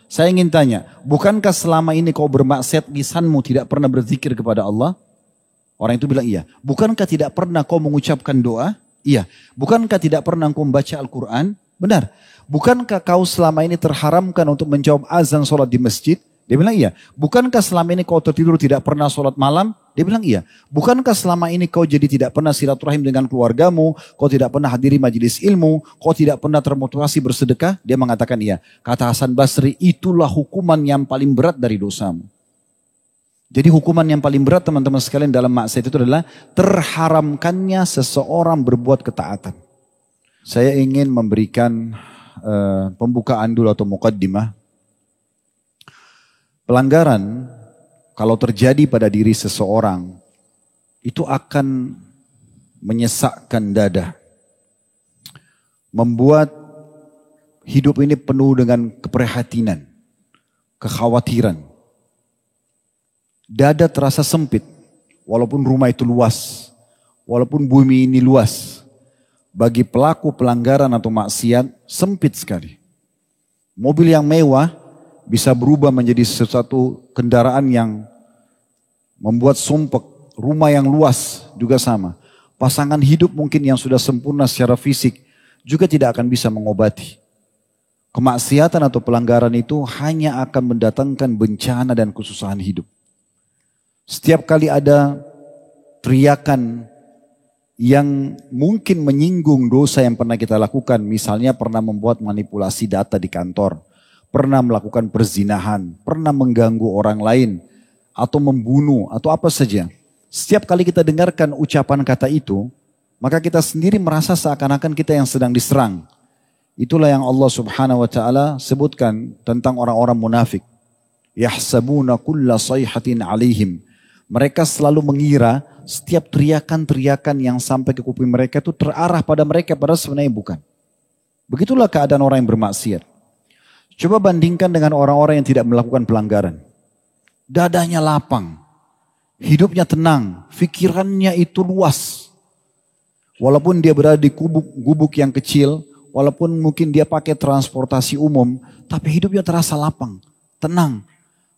Saya ingin tanya, bukankah selama ini kau bermaksiat lisanmu tidak pernah berzikir kepada Allah? Orang itu bilang iya. Bukankah tidak pernah kau mengucapkan doa? Iya. Bukankah tidak pernah kau membaca Al-Quran? Benar. Bukankah kau selama ini terharamkan untuk menjawab azan sholat di masjid? Dia bilang iya. Bukankah selama ini kau tertidur tidak pernah sholat malam? Dia bilang iya. Bukankah selama ini kau jadi tidak pernah silaturahim dengan keluargamu? Kau tidak pernah hadiri majelis ilmu? Kau tidak pernah termotivasi bersedekah? Dia mengatakan iya. Kata Hasan Basri, itulah hukuman yang paling berat dari dosamu. Jadi hukuman yang paling berat teman-teman sekalian dalam maksiat itu adalah terharamkannya seseorang berbuat ketaatan. Saya ingin memberikan pembukaan dulu atau muqaddimah. Pelanggaran kalau terjadi pada diri seseorang itu akan menyesakkan dada. Membuat hidup ini penuh dengan keprihatinan, kekhawatiran. Dada terasa sempit walaupun rumah itu luas, walaupun bumi ini luas. Bagi pelaku pelanggaran atau maksiat sempit sekali. Mobil yang mewah bisa berubah menjadi sesuatu kendaraan yang membuat sumpek. Rumah yang luas juga sama. Pasangan hidup mungkin yang sudah sempurna secara fisik juga tidak akan bisa mengobati. Kemaksiatan atau pelanggaran itu hanya akan mendatangkan bencana dan kesusahan hidup. Setiap kali ada teriakan yang mungkin menyinggung dosa yang pernah kita lakukan. Misalnya pernah membuat manipulasi data di kantor. Pernah melakukan perzinahan. Pernah mengganggu orang lain. Atau membunuh. Atau apa saja. Setiap kali kita dengarkan ucapan kata itu. Maka kita sendiri merasa seakan-akan kita yang sedang diserang. Itulah yang Allah subhanahu wa ta'ala sebutkan tentang orang-orang munafik. Yahsabuna kulla sayhatin alaihim. Mereka selalu mengira setiap teriakan-teriakan yang sampai ke kuping mereka itu terarah pada mereka, padahal sebenarnya bukan. Begitulah keadaan orang yang bermaksiat. Coba bandingkan dengan orang-orang yang tidak melakukan pelanggaran. Dadanya lapang, hidupnya tenang, pikirannya itu luas. Walaupun dia berada di gubuk yang kecil, walaupun mungkin dia pakai transportasi umum, tapi hidupnya terasa lapang, tenang.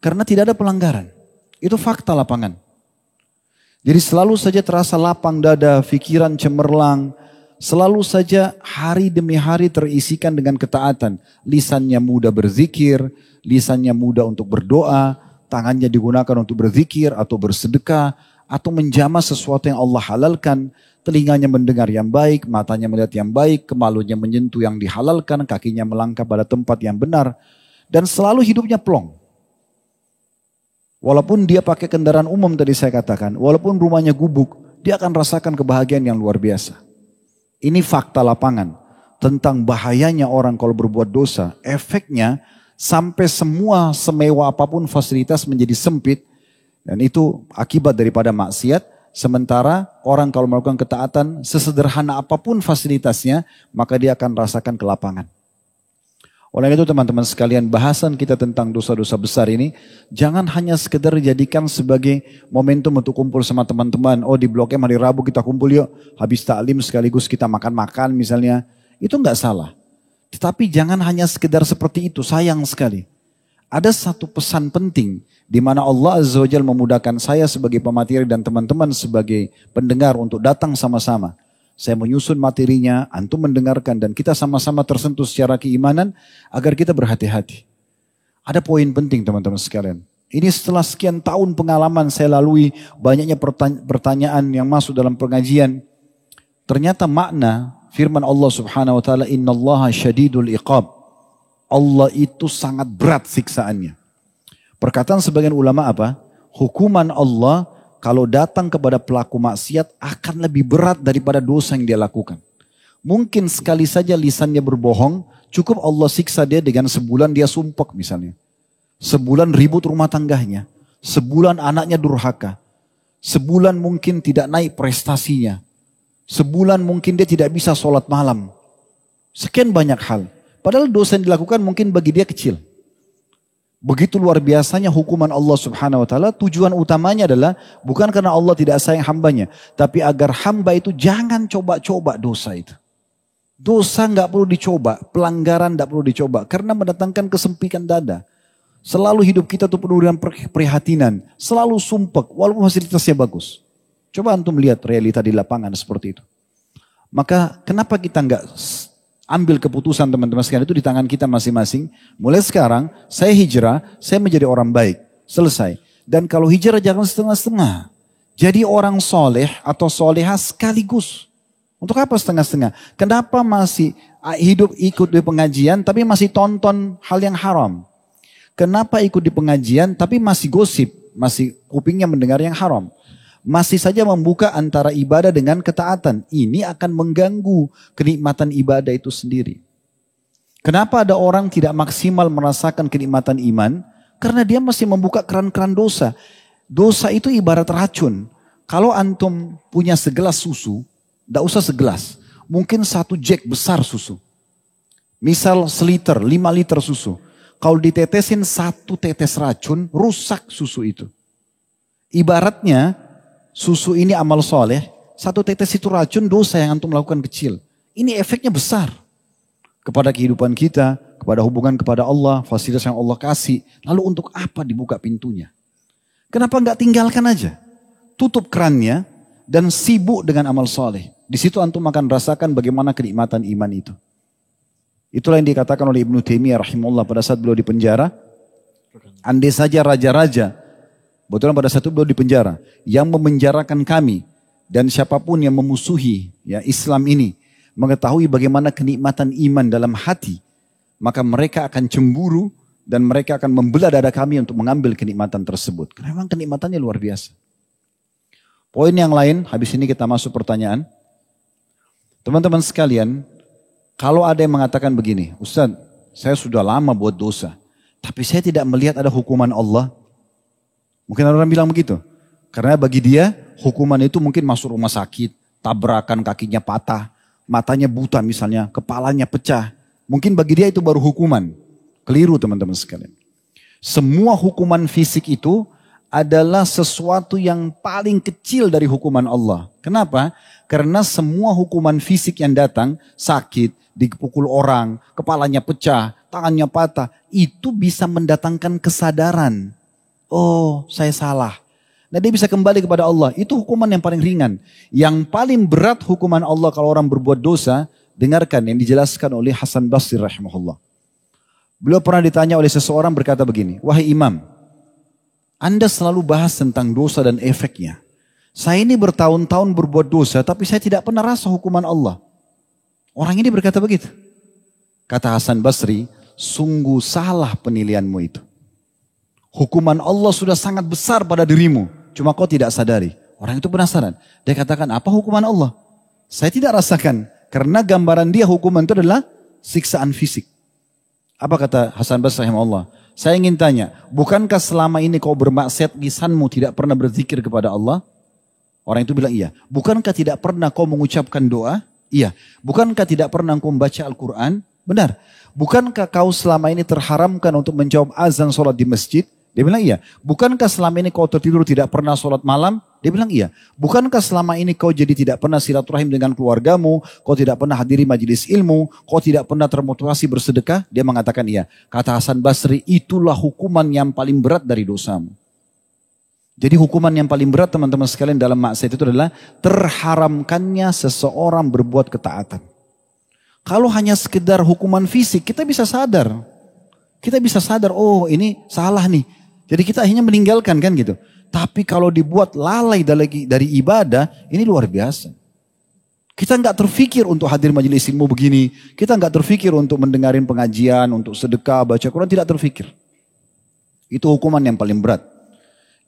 Karena tidak ada pelanggaran. Itu fakta lapangan. Jadi selalu saja terasa lapang dada, pikiran cemerlang. Selalu saja hari demi hari terisikan dengan ketaatan. Lisannya mudah berzikir, lisannya mudah untuk berdoa, tangannya digunakan untuk berzikir atau bersedekah, atau menjamah sesuatu yang Allah halalkan. Telinganya mendengar yang baik, matanya melihat yang baik, kemaluannya menyentuh yang dihalalkan, kakinya melangkah pada tempat yang benar. Dan selalu hidupnya plong. Walaupun dia pakai kendaraan umum tadi saya katakan, walaupun rumahnya gubuk, dia akan rasakan kebahagiaan yang luar biasa. Ini fakta lapangan tentang bahayanya orang kalau berbuat dosa. Efeknya sampai semua semewah apapun fasilitas menjadi sempit. Dan itu akibat daripada maksiat. Sementara orang kalau melakukan ketaatan, sesederhana apapun fasilitasnya, maka dia akan rasakan kelapangan. Oleh itu teman-teman sekalian, bahasan kita tentang dosa-dosa besar ini jangan hanya sekedar dijadikan sebagai momentum untuk kumpul sama teman-teman. Oh di Blok M hari Rabu kita kumpul yuk, habis taklim sekaligus kita makan-makan misalnya. Itu enggak salah. Tetapi jangan hanya sekedar seperti itu, sayang sekali. Ada satu pesan penting di mana Allah Azza wa Jalla memudahkan saya sebagai pemateri dan teman-teman sebagai pendengar untuk datang sama-sama. Saya menyusun materinya, antum mendengarkan dan kita sama-sama tersentuh secara keimanan agar kita berhati-hati. Ada poin penting teman-teman sekalian. Ini setelah sekian tahun pengalaman saya lalui, banyaknya pertanyaan yang masuk dalam pengajian. Ternyata makna firman Allah subhanahu wa ta'ala, innallaha syadidul iqab. Allah itu sangat berat siksaannya. Perkataan sebagian ulama apa? Hukuman Allah kalau datang kepada pelaku maksiat akan lebih berat daripada dosa yang dia lakukan. Mungkin sekali saja lisannya berbohong, cukup Allah siksa dia dengan sebulan dia sumpek misalnya. Sebulan ribut rumah tangganya. Sebulan anaknya durhaka. Sebulan mungkin tidak naik prestasinya. Sebulan mungkin dia tidak bisa sholat malam. Sekian banyak hal. Padahal dosa yang dilakukan mungkin bagi dia kecil. Begitu luar biasanya hukuman Allah subhanahu wa ta'ala. Tujuan utamanya adalah bukan karena Allah tidak sayang hambanya. Tapi agar hamba itu jangan coba-coba dosa itu. Dosa gak perlu dicoba. Pelanggaran gak perlu dicoba. Karena mendatangkan kesempitan dada. Selalu hidup kita tuh penuh dengan prihatinan. Selalu sumpek, walaupun fasilitasnya bagus. Coba antum lihat realita di lapangan seperti itu. Maka kenapa kita nggak ambil keputusan teman-teman sekalian itu di tangan kita masing-masing. Mulai sekarang saya hijrah, saya menjadi orang baik. Selesai. Dan kalau hijrah jangan setengah-setengah. Jadi orang soleh atau soleha sekaligus. Untuk apa setengah-setengah? Kenapa masih hidup ikut di pengajian tapi masih tonton hal yang haram? Kenapa ikut di pengajian tapi masih gosip, masih kupingnya mendengar yang haram? Masih saja membuka antara ibadah dengan ketaatan. Ini akan mengganggu kenikmatan ibadah itu sendiri. Kenapa ada orang tidak maksimal merasakan kenikmatan iman? Karena dia masih membuka keran-keran dosa. Dosa itu ibarat racun. Kalau antum punya segelas susu, tidak usah segelas. Mungkin satu jek besar susu. Misal seliter, 5 liter susu. Kalau ditetesin satu tetes racun, rusak susu itu. Ibaratnya susu ini amal soleh, satu tetes itu racun, dosa yang antum lakukan kecil. Ini efeknya besar. Kepada kehidupan kita, kepada hubungan kepada Allah, fasilitas yang Allah kasih. Lalu untuk apa dibuka pintunya? Kenapa enggak tinggalkan aja? Tutup kerannya dan sibuk dengan amal soleh. Di situ antum akan rasakan bagaimana kenikmatan iman itu. Itulah yang dikatakan oleh Ibnu Taimiyah rahimahullah pada saat beliau di penjara. Andai saja raja-raja, betulan pada saat itu beliau di penjara, yang memenjarakan kami dan siapapun yang memusuhi ya Islam ini mengetahui bagaimana kenikmatan iman dalam hati, maka mereka akan cemburu dan mereka akan membelah dada kami untuk mengambil kenikmatan tersebut. Karena memang kenikmatannya luar biasa. Poin yang lain, habis ini kita masuk pertanyaan. Teman-teman sekalian, kalau ada yang mengatakan begini, Ustaz, saya sudah lama buat dosa, tapi saya tidak melihat ada hukuman Allah. Mungkin ada orang bilang begitu. Karena bagi dia, hukuman itu mungkin masuk rumah sakit, tabrakan kakinya patah, matanya buta misalnya, kepalanya pecah. Mungkin bagi dia itu baru hukuman. Keliru teman-teman sekalian. Semua hukuman fisik itu adalah sesuatu yang paling kecil dari hukuman Allah. Kenapa? Karena semua hukuman fisik yang datang, sakit, dipukul orang, kepalanya pecah, tangannya patah, itu bisa mendatangkan kesadaran. Oh, saya salah. Nah, dia bisa kembali kepada Allah. Itu hukuman yang paling ringan. Yang paling berat hukuman Allah kalau orang berbuat dosa, dengarkan yang dijelaskan oleh Hasan Basri rahimahullah. Beliau pernah ditanya oleh seseorang berkata begini, wahai imam, Anda selalu bahas tentang dosa dan efeknya. Saya ini bertahun-tahun berbuat dosa, tapi saya tidak pernah rasa hukuman Allah. Orang ini berkata begitu. Kata Hasan Basri, sungguh salah penilaianmu itu. Hukuman Allah sudah sangat besar pada dirimu, cuma kau tidak sadari. Orang itu penasaran. Dia katakan, apa hukuman Allah? Saya tidak rasakan, karena gambaran dia hukuman itu adalah siksaan fisik. Apa kata Hasan Basri rahimahullah? Saya ingin tanya, bukankah selama ini kau bermaksiat lisanmu tidak pernah berzikir kepada Allah? Orang itu bilang iya. Bukankah tidak pernah kau mengucapkan doa? Iya. Bukankah tidak pernah kau membaca Al-Quran? Benar. Bukankah kau selama ini terharamkan untuk menjawab azan sholat di masjid? Dia bilang iya. Bukankah selama ini kau tertidur tidak pernah sholat malam? Dia bilang iya. Bukankah selama ini kau jadi tidak pernah silaturahim dengan keluargamu? Kau tidak pernah hadiri majelis ilmu? Kau tidak pernah termotivasi bersedekah? Dia mengatakan iya. Kata Hasan Basri, itulah hukuman yang paling berat dari dosamu. Jadi hukuman yang paling berat teman-teman sekalian dalam maksiat itu adalah terharamkannya seseorang berbuat ketaatan. Kalau hanya sekedar hukuman fisik, kita bisa sadar. Kita bisa sadar, oh ini salah nih. Jadi kita akhirnya meninggalkan kan gitu. Tapi kalau dibuat lalai dari ibadah, ini luar biasa. Kita nggak terfikir untuk hadir majelis ilmu begini. Kita nggak terfikir untuk mendengarin pengajian, untuk sedekah, baca Quran, tidak terfikir. Itu hukuman yang paling berat.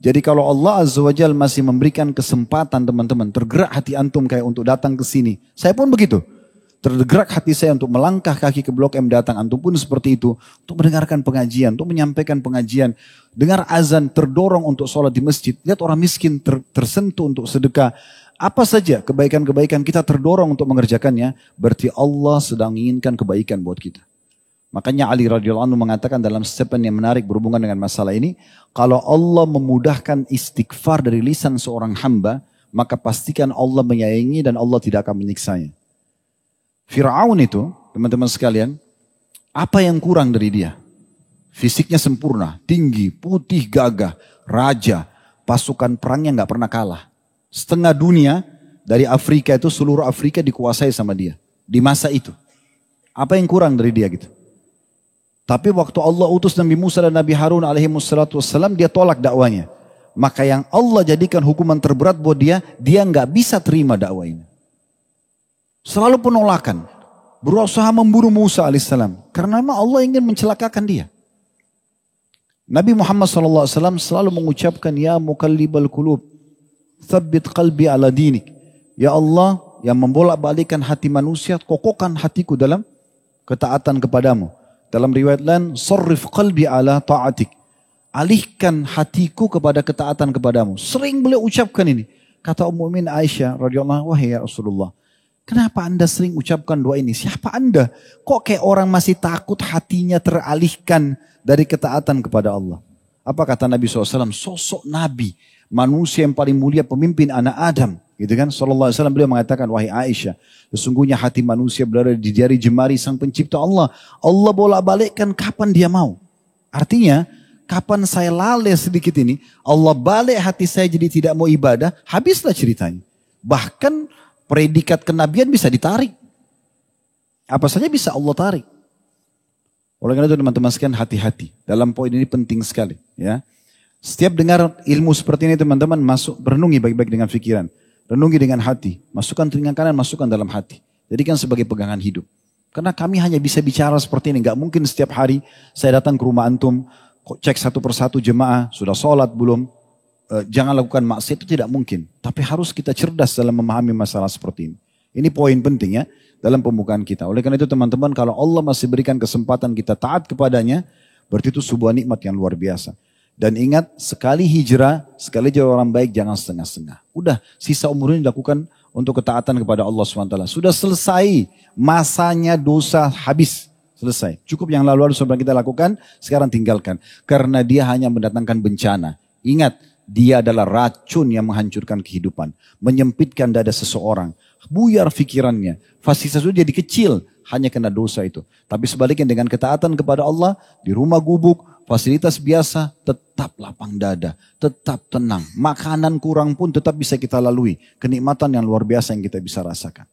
Jadi kalau Allah Azza wa Jalla masih memberikan kesempatan teman-teman, tergerak hati antum kayak untuk datang ke sini. Saya pun begitu. Tergerak hati saya untuk melangkah kaki ke Blok M datang. Antum pun seperti itu. Untuk mendengarkan pengajian, untuk menyampaikan pengajian. Dengar azan, terdorong untuk sholat di masjid. Lihat orang miskin tersentuh untuk sedekah. Apa saja kebaikan-kebaikan kita terdorong untuk mengerjakannya. Berarti Allah sedang menginginkan kebaikan buat kita. Makanya Ali radhiyallahu anhu mengatakan dalam statement yang menarik berhubungan dengan masalah ini, kalau Allah memudahkan istighfar dari lisan seorang hamba, maka pastikan Allah menyayangi dan Allah tidak akan menyiksanya. Fir'aun itu, teman-teman sekalian, apa yang kurang dari dia? Fisiknya sempurna, tinggi, putih, gagah, raja, pasukan perangnya nggak pernah kalah. Setengah dunia dari Afrika itu, seluruh Afrika dikuasai sama dia. Di masa itu. Apa yang kurang dari dia gitu? Tapi waktu Allah utus Nabi Musa dan Nabi Harun alaihi wassalam, dia tolak dakwanya. Maka yang Allah jadikan hukuman terberat buat dia nggak bisa terima dakwah ini. Selalu penolakan. Berusaha membunuh Musa alaihissalam. Karena memang Allah ingin mencelakakan dia. Nabi Muhammad SAW selalu mengucapkan, Ya muqallibal qulub, tsabbit qalbi ala dinik. Ya Allah yang membolak-balikkan hati manusia, kokohkan hatiku dalam ketaatan kepadamu. Dalam riwayat lain, sarrif qalbi ala ta'atik. Alihkan hatiku kepada ketaatan kepadamu. Sering beliau ucapkan ini. Kata Ummu Mukminin Aisyah radhiyallahu anha, ya Rasulullah, kenapa Anda sering ucapkan doa ini? Siapa Anda? Kok kayak orang masih takut hatinya teralihkan dari ketaatan kepada Allah? Apa kata Nabi SAW? Sosok Nabi, manusia yang paling mulia, pemimpin anak Adam. Gitu kan? SAW beliau mengatakan, wahai Aisyah, sesungguhnya hati manusia berada di jari jemari sang pencipta Allah. Allah bolak-balikkan kapan dia mau. Artinya, kapan saya lalai sedikit ini, Allah balik hati saya jadi tidak mau ibadah, habislah ceritanya. Bahkan predikat kenabian bisa ditarik. Apa saja bisa Allah tarik. Oleh karena itu teman-teman sekalian, hati-hati. Dalam poin ini penting sekali. Ya. Setiap dengar ilmu seperti ini teman-teman, masuk renungi baik-baik dengan pikiran. Renungi dengan hati. Masukkan telinga kanan, masukkan dalam hati. Jadikan sebagai pegangan hidup. Karena kami hanya bisa bicara seperti ini. Gak mungkin setiap hari saya datang ke rumah antum, cek satu persatu jemaah, sudah sholat belum, jangan lakukan maksiat, itu tidak mungkin. Tapi harus kita cerdas dalam memahami masalah seperti ini. Ini poin penting ya dalam pembukaan kita. Oleh karena itu teman-teman, kalau Allah masih berikan kesempatan kita taat kepadanya, berarti itu sebuah nikmat yang luar biasa. Dan ingat, sekali hijrah, sekali jadi orang baik, jangan setengah-setengah. Udah, sisa umur ini dilakukan untuk ketaatan kepada Allah SWT. Sudah selesai masanya dosa, habis. Selesai. Cukup yang lalu-lalu sudah kita lakukan, sekarang tinggalkan. Karena dia hanya mendatangkan bencana. Ingat, dia adalah racun yang menghancurkan kehidupan. Menyempitkan dada seseorang. Buyar fikirannya. Fasilitas itu jadi kecil hanya kena dosa itu. Tapi sebaliknya dengan ketaatan kepada Allah, di rumah gubuk, fasilitas biasa, tetap lapang dada. Tetap tenang. Makanan kurang pun tetap bisa kita lalui. Kenikmatan yang luar biasa yang kita bisa rasakan.